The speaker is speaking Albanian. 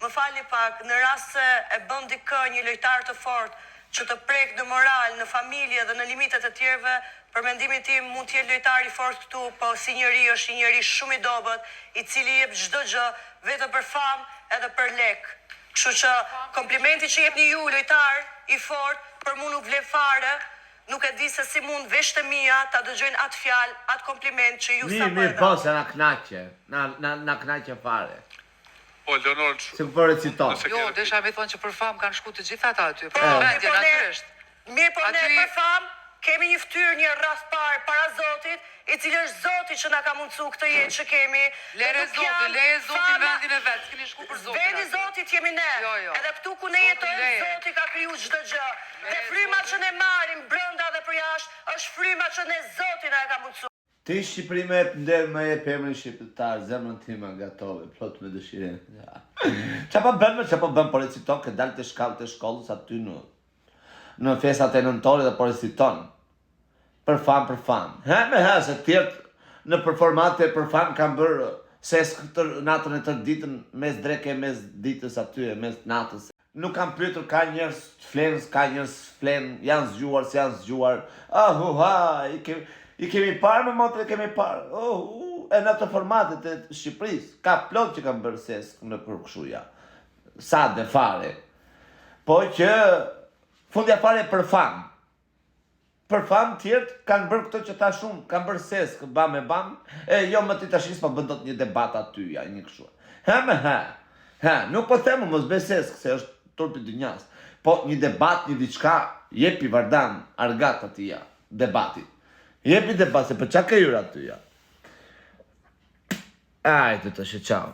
më fali pak, në rast se e bën dikë një lojtar të fortë që të prek në moral, në familje dhe në limitet e tjerëve, për mendimin tim mund të jetë lojtar i fortë këtu, po si njeri është një njeri shumë i dobët, i cili jep çdo gjë vetëm për famë edhe për lek. Kështu që komplimenti që jepni ju lojtar i fortë, për mua nuk vlen fare. Nuk e di se si mund vesh të mia ta dëgjojnë atë fjalë, atë kompliment që ju sa po. Mirë, po se na knaqe. Na knaqe fare. Po, Leonor... Si po reciton. Jo, desha me thonë që për famë kanë shku të gjitha ata aty. Po, mirë po ne për famë kemi një fytyrë, një rast para Zotit, i cili është Zoti që na ka mundsuar këtë jetë që kemi. Leje Zotin vendin e vet, s'keni shku për Zotin. Vendi i Zotit jemi ne. Edhe këtu ku ne jetojmë, Zoti ka krijuar çdo gjë. Dhe fryma që ne marrim brenda dhe për jashtë, është fryma që ne Zoti na e ka mundsuar. Ti Shqipëri me nder më jep emrin shqiptar, zemrën time gatove, plot me dëshirë. Çfarë po bën po reciton që dal të shkallë të shkollës aty në festat e nëntorit dhe po reciton. Për fam. Se tjertë në performante për fam kanë bërë ses këtë natën e tërë ditën, mes dreke, mes ditës aty, mes natës. Nuk kanë pyetur ka njerëz flenë, ka njerëz flenë, janë zgjuar, si janë zgjuar. I kemi parë me motrë, kemi parë. E në të formatet e Shqipërisë, ka plot që kanë bërë ses në kërkëshuja. Sa dhe fare. Po që fundja fare për famë. Për famë tjertë kanë bërë këtë që ta shumë, kanë bërë ses, bam e bam, jo më ti tashis pa bëndot një debat aty, ja, një këshu. Nuk po themu mos be ses, se është turpi dynjas, po një debat, një diçka, jepi Vardan, argat aty, ja, debatit. Jepi debat, se për qa ke jura aty, ja. Ajde të shë, qau.